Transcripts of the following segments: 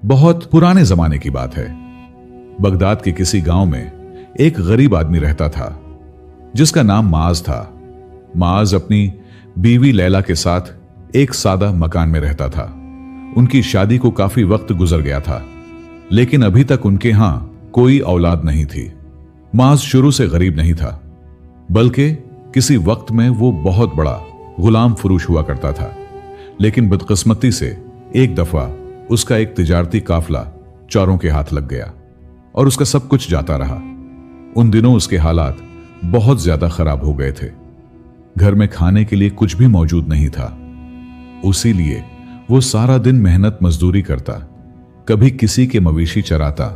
बहुत पुराने जमाने की बात है। बगदाद के किसी गांव में एक गरीब आदमी रहता था जिसका नाम माज था। माज अपनी बीवी लैला के साथ एक सादा मकान में रहता था। उनकी शादी को काफी वक्त गुजर गया था, लेकिन अभी तक उनके यहां कोई औलाद नहीं थी। माज शुरू से गरीब नहीं था, बल्कि किसी वक्त में वो बहुत बड़ा गुलाम फरोश हुआ करता था। लेकिन बदकिस्मती से एक दफा उसका एक तिजारती काफिला चोरों के हाथ लग गया और उसका सब कुछ जाता रहा। उन दिनों उसके हालात बहुत ज्यादा खराब हो गए थे। घर में खाने के लिए कुछ भी मौजूद नहीं था। उसी लिए वो सारा दिन मेहनत मजदूरी करता, कभी किसी के मवेशी चराता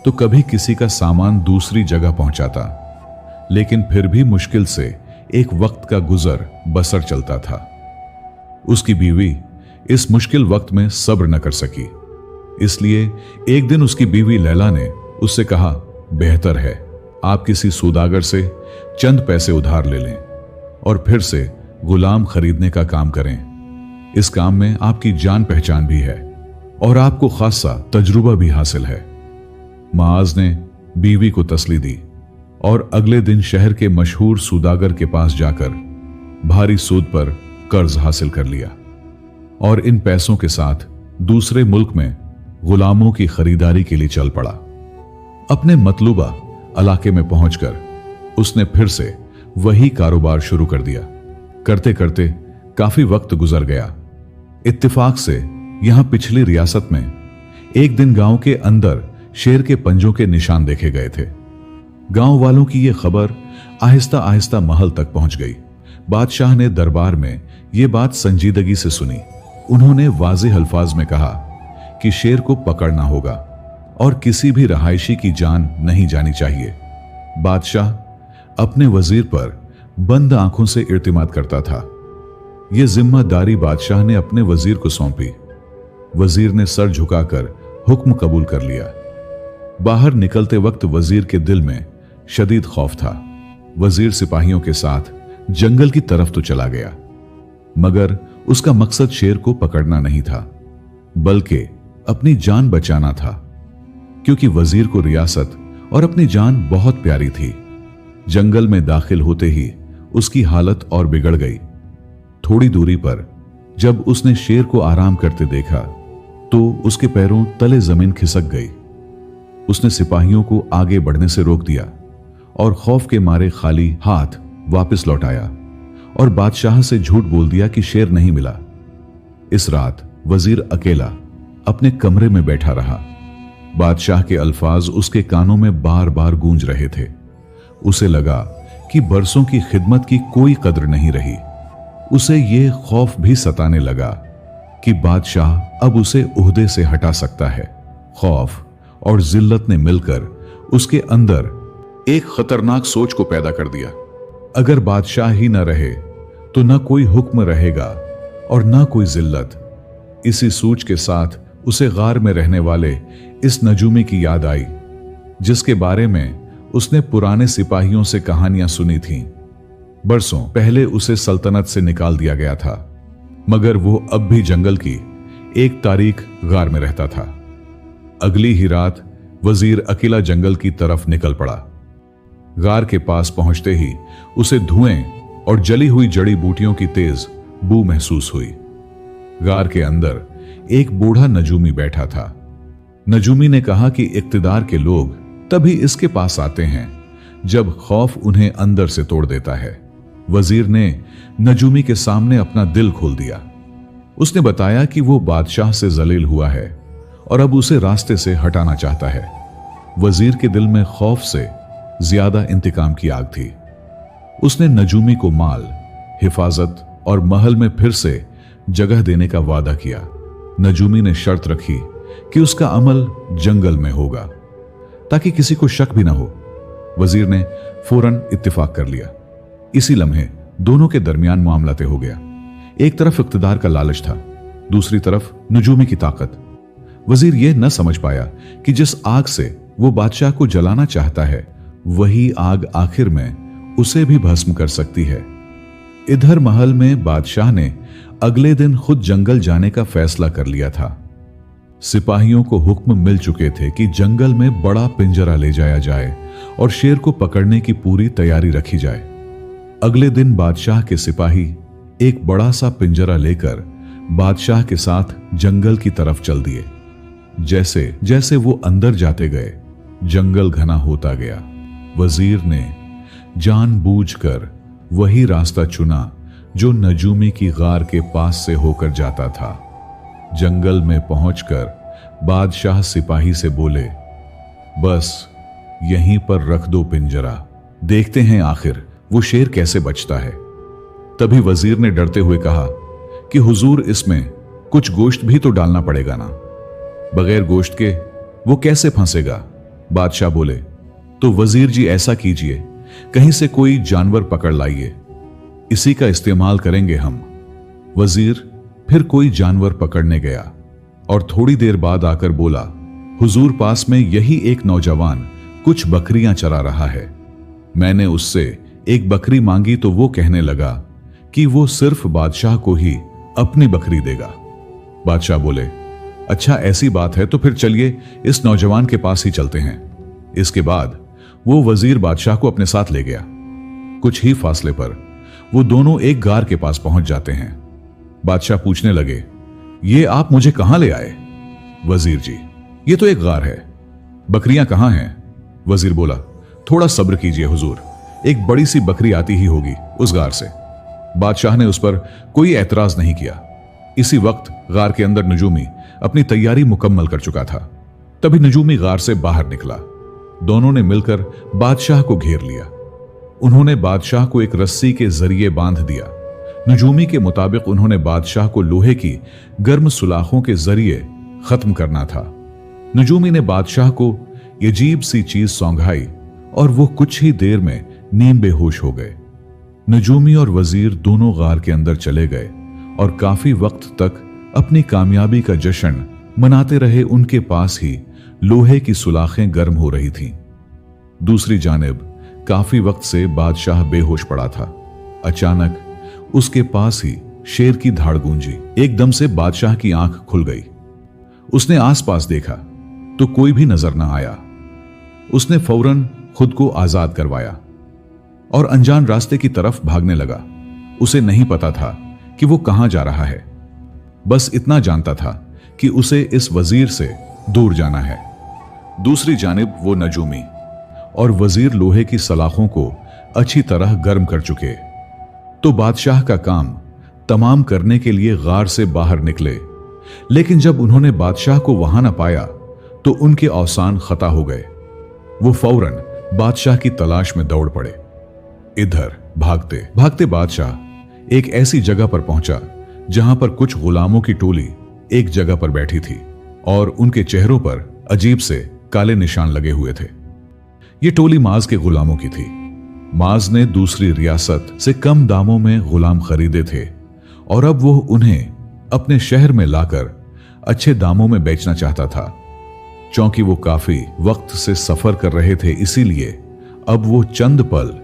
तो कभी किसी का सामान दूसरी जगह पहुंचाता। लेकिन फिर भी मुश्किल से एक वक्त का गुजर बसर चलता था। उसकी बीवी इस मुश्किल वक्त में सब्र न कर सकी, इसलिए एक दिन उसकी बीवी लैला ने उससे कहा, बेहतर है आप किसी सौदागर से चंद पैसे उधार ले लें और फिर से गुलाम खरीदने का काम करें। इस काम में आपकी जान पहचान भी है और आपको खासा तजुर्बा भी हासिल है। माज ने बीवी को तसल्ली दी और अगले दिन शहर के मशहूर सौदागर के पास जाकर भारी सूद पर कर्ज हासिल कर लिया और इन पैसों के साथ दूसरे मुल्क में गुलामों की खरीदारी के लिए चल पड़ा। अपने मतलूबा इलाके में पहुंचकर उसने फिर से वही कारोबार शुरू कर दिया। करते करते काफी वक्त गुजर गया। इत्तेफाक से यहां पिछली रियासत में एक दिन गांव के अंदर शेर के पंजों के निशान देखे गए थे। गांव वालों की यह खबर आहिस्ता आहिस्ता महल तक पहुंच गई। बादशाह ने दरबार में यह बात संजीदगी से सुनी। उन्होंने वाज़ेह अल्फाज में कहा कि शेर को पकड़ना होगा और किसी भी रहायशी की जान नहीं जानी चाहिए। बादशाह अपने वजीर पर बंद आंखों से इर्तिमाद करता था। यह जिम्मेदारी बादशाह ने अपने वजीर को सौंपी। वजीर ने सर झुकाकर हुक्म कबूल कर लिया। बाहर निकलते वक्त वजीर के दिल में शदीद खौफ था। वजीर सिपाहियों के साथ जंगल की तरफ तो चला गया, मगर उसका मकसद शेर को पकड़ना नहीं था, बल्कि अपनी जान बचाना था, क्योंकि वजीर को रियासत और अपनी जान बहुत प्यारी थी। जंगल में दाखिल होते ही उसकी हालत और बिगड़ गई। थोड़ी दूरी पर जब उसने शेर को आराम करते देखा तो उसके पैरों तले जमीन खिसक गई। उसने सिपाहियों को आगे बढ़ने से रोक दिया और खौफ के मारे खाली हाथ वापस लौटाया और बादशाह से झूठ बोल दिया कि शेर नहीं मिला। इस रात वजीर अकेला अपने कमरे में बैठा रहा। बादशाह के अल्फाज उसके कानों में बार बार गूंज रहे थे। उसे लगा कि बरसों की खिदमत की कोई कद्र नहीं रही। उसे यह खौफ भी सताने लगा कि बादशाह अब उसे ओहदे से हटा सकता है। खौफ और जिल्लत ने मिलकर उसके अंदर एक खतरनाक सोच को पैदा कर दिया। अगर बादशाह ही न रहे तो न कोई हुक्म रहेगा और न कोई जिल्लत। इसी सोच के साथ उसे गार में रहने वाले इस नजूमी की याद आई, जिसके बारे में उसने पुराने सिपाहियों से कहानियां सुनी थीं। बरसों पहले उसे सल्तनत से निकाल दिया गया था, मगर वो अब भी जंगल की एक तारीख गार में रहता था। अगली ही रात वजीर अकेला जंगल की तरफ निकल पड़ा। गार के पास पहुंचते ही उसे धुएं और जली हुई जड़ी बूटियों की तेज बू महसूस हुई। गार के अंदर एक बूढ़ा नजूमी बैठा था। नजूमी ने कहा कि इक्तिदार के लोग तभी इसके पास आते हैं जब खौफ उन्हें अंदर से तोड़ देता है। वजीर ने नजूमी के सामने अपना दिल खोल दिया। उसने बताया कि वो बादशाह से जलील हुआ है और अब उसे रास्ते से हटाना चाहता है। वजीर के दिल में खौफ से ज्यादा इंतकाम की आग थी। उसने नजूमी को माल, हिफाजत और महल में फिर से जगह देने का वादा किया। नजूमी ने शर्त रखी कि उसका अमल जंगल में होगा ताकि किसी को शक भी ना हो। वजीर ने फौरन इत्तिफाक कर लिया। इसी लम्हे दोनों के दरमियान मामला तय हो गया। एक तरफ इक्तिदार का लालच था, दूसरी तरफ नजूमी की ताकत। वजीर यह न समझ पाया कि जिस आग से वो बादशाह को जलाना चाहता है, वही आग आखिर में उसे भी भस्म कर सकती है। इधर महल में बादशाह ने अगले दिन खुद जंगल जाने का फैसला कर लिया था। सिपाहियों को हुक्म मिल चुके थे कि जंगल में बड़ा पिंजरा ले जाया जाए और शेर को पकड़ने की पूरी तैयारी रखी जाए। अगले दिन बादशाह के सिपाही एक बड़ा सा पिंजरा लेकर बादशाह के साथ जंगल की तरफ चल दिए। जैसे जैसे वो अंदर जाते गए, जंगल घना होता गया। वजीर ने जानबूझकर वही रास्ता चुना जो नजूमी की गार के पास से होकर जाता था। जंगल में पहुंचकर बादशाह सिपाही से बोले, बस यहीं पर रख दो पिंजरा, देखते हैं आखिर वो शेर कैसे बचता है। तभी वजीर ने डरते हुए कहा कि हुजूर, इसमें कुछ गोश्त भी तो डालना पड़ेगा ना, बगैर गोश्त के वो कैसे फंसेगा। बादशाह बोले, तो वजीर जी ऐसा कीजिए, कहीं से कोई जानवर पकड़ लाइए, इसी का इस्तेमाल करेंगे हम। वजीर फिर कोई जानवर पकड़ने गया और थोड़ी देर बाद आकर बोला, हुजूर, पास में यही एक नौजवान कुछ बकरियां चरा रहा है। मैंने उससे एक बकरी मांगी तो वो कहने लगा कि वो सिर्फ बादशाह को ही अपनी बकरी देगा। बादशाह बोले, अच्छा ऐसी बात है तो फिर चलिए इस नौजवान के पास ही चलते हैं। इसके बाद वो वजीर बादशाह को अपने साथ ले गया। कुछ ही फासले पर वो दोनों एक गार के पास पहुंच जाते हैं। बादशाह पूछने लगे, ये आप मुझे कहां ले आए? वजीर जी, ये तो एक गार है, बकरियां कहां हैं? वजीर बोला, थोड़ा सब्र कीजिए हुजूर, एक बड़ी सी बकरी आती ही होगी उस गार से। बादशाह ने उस पर कोई एतराज नहीं किया। इसी वक्त गार के अंदर नजूमी अपनी तैयारी मुकम्मल कर चुका था। तभी नजूमी गार से बाहर निकला। दोनों ने मिलकर बादशाह को घेर लिया। उन्होंने बादशाह को एक रस्सी के जरिए बांध दिया। नजूमी के मुताबिक उन्होंने बादशाह को लोहे की गर्म सुलाखों के जरिए खत्म करना था। नजूमी ने बादशाह को ये अजीब सी चीज सौंघाई और वो कुछ ही देर में नीम बेहोश हो गए। नजूमी और वजीर दोनों गार के अंदर चले गए और काफी वक्त तक अपनी कामयाबी का जश्न मनाते रहे। उनके पास ही लोहे की सुलाखें गर्म हो रही थीं। दूसरी जानिब काफी वक्त से बादशाह बेहोश पड़ा था। अचानक उसके पास ही शेर की धाड़ गूंजी। एकदम से बादशाह की आंख खुल गई। उसने आसपास देखा तो कोई भी नजर न आया। उसने फौरन खुद को आजाद करवाया और अनजान रास्ते की तरफ भागने लगा। उसे नहीं पता था कि वो कहां जा रहा है, बस इतना जानता था कि उसे इस वजीर से दूर जाना है। दूसरी जानिब वो नजूमी और वजीर लोहे की सलाखों को अच्छी तरह गर्म कर चुके तो बादशाह का काम तमाम करने के लिए गार से बाहर निकले। लेकिन जब उन्होंने बादशाह को वहां न पाया तो उनके औसान खता हो गए। वो फौरन बादशाह की तलाश में दौड़ पड़े। इधर भागते भागते बादशाह एक ऐसी जगह पर पहुंचा जहां पर कुछ गुलामों की टोली एक जगह पर बैठी थी और उनके चेहरों पर अजीब से काले निशान लगे हुए थे। ये टोली माज के गुलामों की थी। माज ने दूसरी रियासत से कम दामों में गुलाम खरीदे थे और अब वो उन्हें अपने शहर में लाकर अच्छे दामों में बेचना चाहता था। चूंकि वो काफी वक्त से सफर कर रहे थे, इसीलिए अब वो चंद पल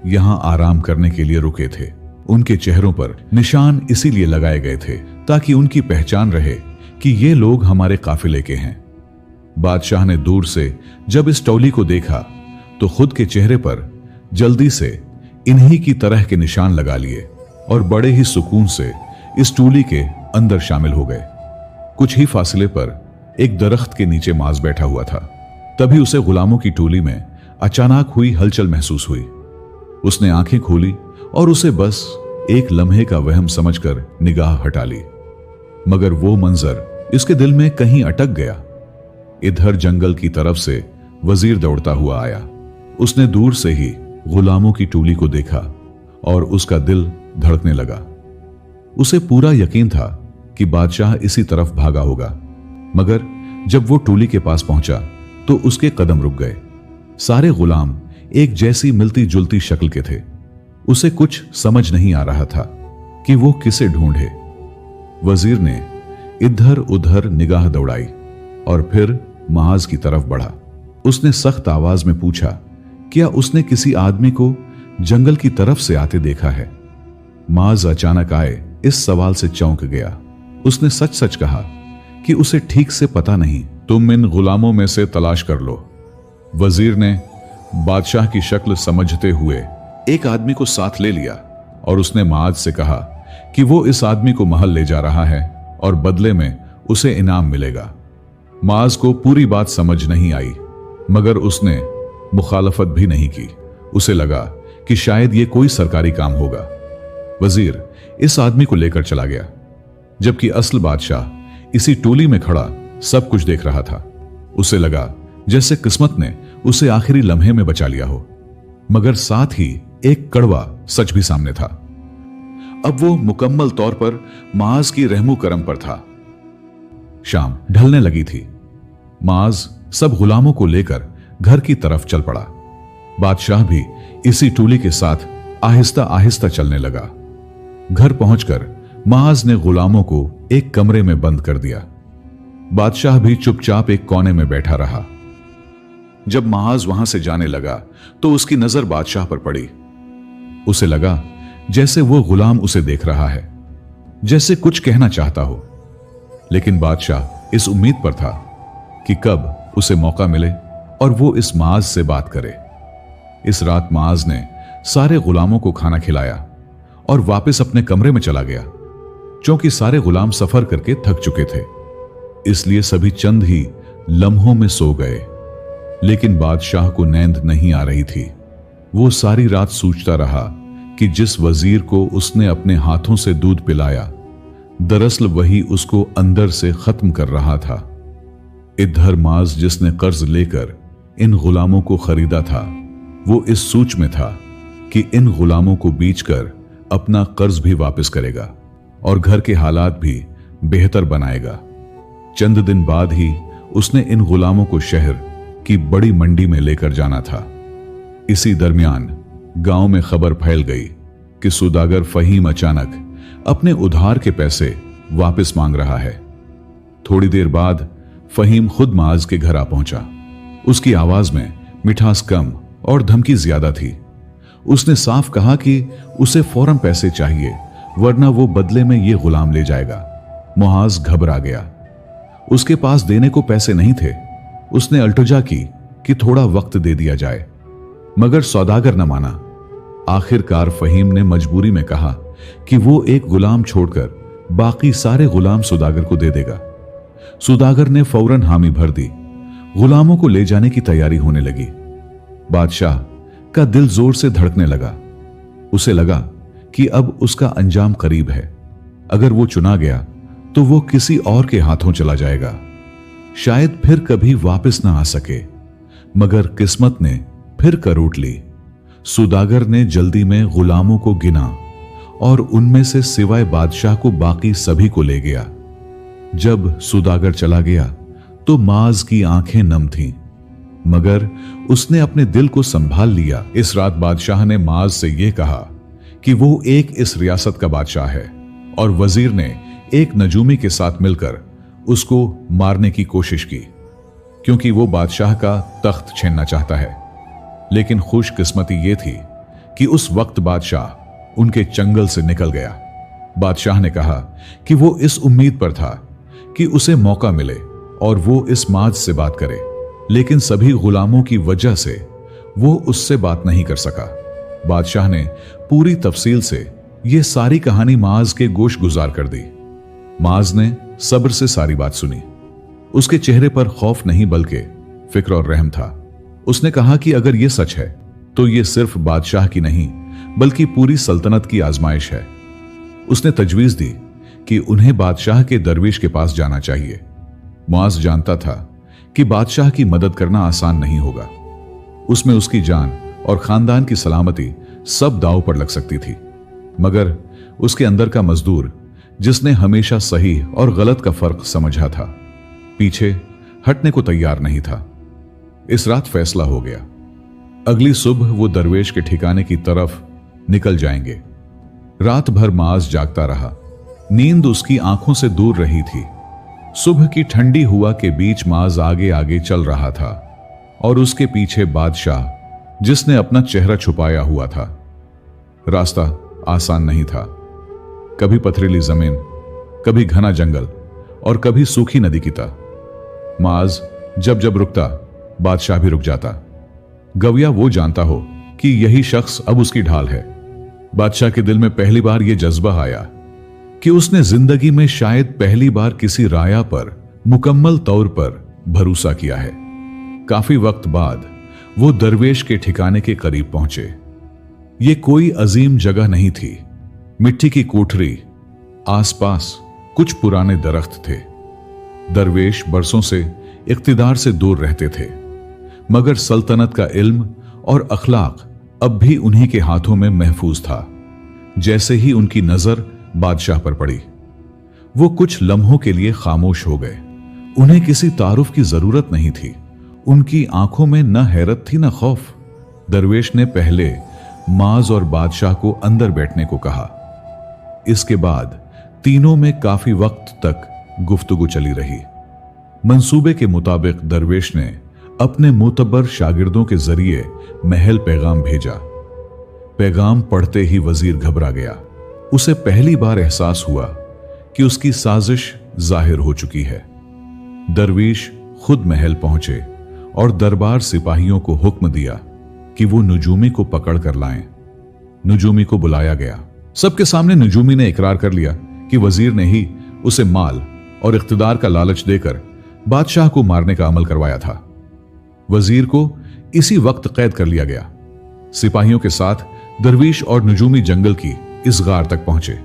यहां आराम करने के लिए रुके थे। उनके चेहरों पर निशान इसीलिए लगाए गए थे ताकि उनकी पहचान रहे कि ये लोग हमारे काफिले के हैं। बादशाह ने दूर से जब इस टोली को देखा तो खुद के चेहरे पर जल्दी से इन्हीं की तरह के निशान लगा लिए और बड़े ही सुकून से इस टोली के अंदर शामिल हो गए। कुछ ही फासले पर एक दरख्त के नीचे माज बैठा हुआ था। तभी उसे गुलामों की टोली में अचानक हुई हलचल महसूस हुई। उसने आंखें खोली और उसे बस एक लम्हे का वहम समझकर निगाह हटा ली, मगर वो मंजर इसके दिल में कहीं अटक गया। इधर जंगल की तरफ से वजीर दौड़ता हुआ आया। उसने दूर से ही गुलामों की टोली को देखा और उसका दिल धड़कने लगा। उसे पूरा यकीन था कि बादशाह इसी तरफ भागा होगा, मगर जब वो टोली के पास पहुंचा तो उसके कदम रुक गए। सारे गुलाम एक जैसी मिलती जुलती शक्ल के थे। उसे कुछ समझ नहीं आ रहा था कि वो किसे ढूंढे। वजीर ने इधर उधर निगाह दौड़ाई और फिर माज की तरफ बढ़ा। उसने सख्त आवाज में पूछा, क्या उसने किसी आदमी को जंगल की तरफ से आते देखा है? माज अचानक आए इस सवाल से चौंक गया। उसने सच सच कहा कि उसे ठीक से पता नहीं। तुम इन गुलामों में से तलाश कर लो। वजीर ने बादशाह की शक्ल समझते हुए एक आदमी को साथ ले लिया और उसने माज से कहा कि वो इस आदमी को महल ले जा रहा है और बदले में उसे इनाम मिलेगा। माज को पूरी बात समझ नहीं आई, मगर उसने मुखालफत भी नहीं की। उसे लगा कि शायद ये कोई सरकारी काम होगा। वजीर इस आदमी को लेकर चला गया, जबकि असल बादशाह इसी टोली में खड़ा सब कुछ देख रहा था। उसे लगा जैसे किस्मत ने उसे आखिरी लम्हे में बचा लिया हो, मगर साथ ही एक कड़वा सच भी सामने था। अब वो मुकम्मल तौर पर माज की रहमो करम पर था। शाम ढलने लगी थी। माज सब गुलामों को लेकर घर की तरफ चल पड़ा। बादशाह भी इसी टोली के साथ आहिस्ता आहिस्ता चलने लगा। घर पहुंचकर माज ने गुलामों को एक कमरे में बंद कर दिया। बादशाह भी चुपचाप एक कोने में बैठा रहा। जब माज वहां से जाने लगा तो उसकी नजर बादशाह पर पड़ी। उसे लगा जैसे वो गुलाम उसे देख रहा है, जैसे कुछ कहना चाहता हो। लेकिन बादशाह इस उम्मीद पर था कि कब उसे मौका मिले और वो इस माज से बात करे। इस रात माज ने सारे गुलामों को खाना खिलाया और वापस अपने कमरे में चला गया। क्योंकि सारे गुलाम सफर करके थक चुके थे, इसलिए सभी चंद ही लम्हों में सो गए। लेकिन बादशाह को नींद नहीं आ रही थी। वो सारी रात सोचता रहा कि जिस वजीर को उसने अपने हाथों से दूध पिलाया, दरअसल वही उसको अंदर से खत्म कर रहा था। इधर माज जिसने कर्ज लेकर इन गुलामों को खरीदा था, वो इस सोच में था कि इन गुलामों को बेचकर अपना कर्ज भी वापस करेगा और घर के हालात भी बेहतर बनाएगा। चंद दिन बाद ही उसने इन गुलामों को शहर की बड़ी मंडी में लेकर जाना था। इसी दरमियान गांव में खबर फैल गई कि सौदागर फहीम अचानक अपने उधार के पैसे वापस मांग रहा है। थोड़ी देर बाद फहीम खुद माज के घर आ पहुंचा। उसकी आवाज में मिठास कम और धमकी ज्यादा थी। उसने साफ कहा कि उसे फौरन पैसे चाहिए, वरना वो बदले में ये गुलाम ले जाएगा। मुआज घबरा गया। उसके पास देने को पैसे नहीं थे। उसने अल्तजा की कि थोड़ा वक्त दे दिया जाए, मगर सौदागर न माना। आखिरकार फहीम ने मजबूरी में कहा कि वो एक गुलाम छोड़कर बाकी सारे गुलाम सौदागर को दे देगा। सौदागर ने फौरन हामी भर दी। गुलामों को ले जाने की तैयारी होने लगी। बादशाह का दिल जोर से धड़कने लगा। उसे लगा कि अब उसका अंजाम करीब है। अगर वो चुना गया तो वो किसी और के हाथों चला जाएगा, शायद फिर कभी वापस ना आ सके। मगर किस्मत ने फिर करवट ली। सौदागर ने जल्दी में गुलामों को गिना और उनमें से सिवाय बादशाह को बाकी सभी को ले गया। जब सौदागर चला गया तो माज की आंखें नम थीं, मगर उसने अपने दिल को संभाल लिया। इस रात बादशाह ने माज से यह कहा कि वो एक इस रियासत का बादशाह है और वजीर ने एक नजूमी के साथ मिलकर उसको मारने की कोशिश की, क्योंकि वो बादशाह का तख्त छीनना चाहता है। लेकिन खुशकिस्मती ये थी कि उस वक्त बादशाह उनके चंगल से निकल गया। बादशाह ने कहा कि वो इस उम्मीद पर था कि उसे मौका मिले और वो इस माज से बात करे, लेकिन सभी गुलामों की वजह से वो उससे बात नहीं कर सका। बादशाह ने पूरी तफसील से ये सारी कहानी माज के गोश गुजार कर दी। माज ने सब्र से सारी बात सुनी। उसके चेहरे पर खौफ नहीं बल्कि फिक्र और रहम था। उसने कहा कि अगर ये सच है तो ये सिर्फ बादशाह की नहीं बल्कि पूरी सल्तनत की आजमाइश है। उसने तजवीज दी कि उन्हें बादशाह के दरवेश के पास जाना चाहिए। मुआज जानता था कि बादशाह की मदद करना आसान नहीं होगा। उसमें उसकी जान और खानदान की सलामती सब दांव पर लग सकती थी। मगर उसके अंदर का मजदूर, जिसने हमेशा सही और गलत का फर्क समझा था, पीछे हटने को तैयार नहीं था। इस रात फैसला हो गया। अगली सुबह वो दरवेश के ठिकाने की तरफ निकल जाएंगे। रात भर माज जागता रहा। नींद उसकी आंखों से दूर रही थी। सुबह की ठंडी हवा के बीच माज आगे आगे चल रहा था और उसके पीछे बादशाह, जिसने अपना चेहरा छुपाया हुआ था। रास्ता आसान नहीं था। कभी पथरीली जमीन, कभी घना जंगल और कभी सूखी नदी की तरह। माज जब जब रुकता, बादशाह भी रुक जाता। गविया वो जानता हो कि यही शख्स अब उसकी ढाल है। बादशाह के दिल में पहली बार यह जज्बा आया कि उसने जिंदगी में शायद पहली बार किसी राया पर मुकम्मल तौर पर भरोसा किया है। काफी वक्त बाद वो दरवेश के ठिकाने के करीब पहुंचे। ये कोई अजीम जगह नहीं थी। मिट्टी की कोठरी, आसपास कुछ पुराने दरख्त थे। दरवेश बरसों से इक्तिदार से दूर रहते थे, मगर सल्तनत का इल्म और अखलाक अब भी उन्हीं के हाथों में महफूज था। जैसे ही उनकी नजर बादशाह पर पड़ी, वो कुछ लम्हों के लिए खामोश हो गए। उन्हें किसी तारुफ की जरूरत नहीं थी। उनकी आंखों में न हैरत थी न खौफ। दरवेश ने पहले माज और बादशाह को अंदर बैठने को कहा। इसके बाद तीनों में काफी वक्त तक गुफ्तगू चली रही। मंसूबे के मुताबिक दरवेश ने अपने मोतबर शागिर्दों के जरिए महल पैगाम भेजा। पैगाम पढ़ते ही वजीर घबरा गया। उसे पहली बार एहसास हुआ कि उसकी साजिश जाहिर हो चुकी है। दरवेश खुद महल पहुंचे और दरबार सिपाहियों को हुक्म दिया कि वो नजूमी को पकड़ कर लाएं। नजूमी को बुलाया गया। सबके सामने नजूमी ने इकरार कर लिया कि वजीर ने ही उसे माल और इख्तिदार का लालच देकर बादशाह को मारने का अमल करवाया था। वजीर को इसी वक्त कैद कर लिया गया। सिपाहियों के साथ दरवेश और नजूमी जंगल की इस गार तक पहुंचे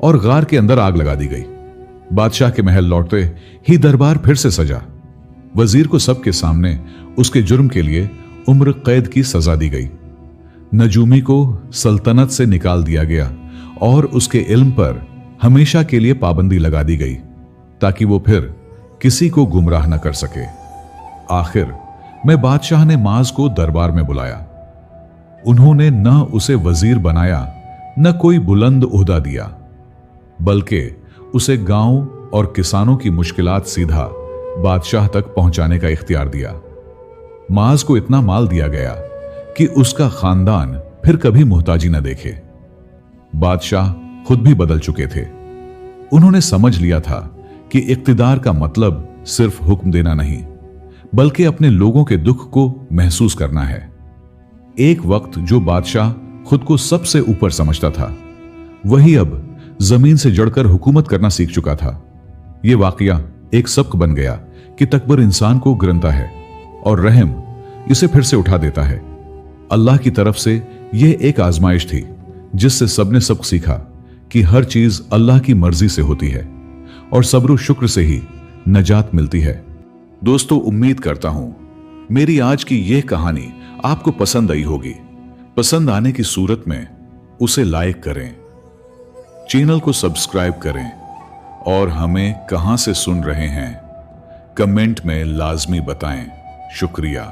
और गार के अंदर आग लगा दी गई। बादशाह के महल लौटते ही दरबार फिर से सजा। वजीर को सबके सामने उसके जुर्म के लिए उम्र कैद की सजा दी गई। नजूमी को सल्तनत से निकाल दिया गया और उसके इल्म पर हमेशा के लिए पाबंदी लगा दी गई ताकि वो फिर किसी को गुमराह न कर सके। आखिर में बादशाह ने माज को दरबार में बुलाया। उन्होंने न उसे वजीर बनाया न कोई बुलंद ओहदा दिया, बल्कि उसे गांव और किसानों की मुश्किलात सीधा बादशाह तक पहुंचाने का इख्तियार दिया। माज को इतना माल दिया गया कि उसका खानदान फिर कभी मुहताजी न देखे। बादशाह खुद भी बदल चुके थे। उन्होंने समझ लिया था कि इक्तिदार का मतलब सिर्फ हुक्म देना नहीं, बल्कि अपने लोगों के दुख को महसूस करना है। एक वक्त जो बादशाह खुद को सबसे ऊपर समझता था, वही अब जमीन से जड़कर हुकूमत करना सीख चुका था। यह वाकया एक सबक बन गया कि तकबर इंसान को गिरता है और रहम इसे फिर से उठा देता है। अल्लाह की तरफ से यह एक आजमाइश थी जिससे सबने सबक सीखा कि हर चीज अल्लाह की मर्जी से होती है और सब्र शुक्र से ही नजात मिलती है। दोस्तों, उम्मीद करता हूं मेरी आज की यह कहानी आपको पसंद आई होगी। पसंद आने की सूरत में उसे लाइक करें, चैनल को सब्सक्राइब करें और हमें कहां से सुन रहे हैं कमेंट में लाजमी बताएं। शुक्रिया।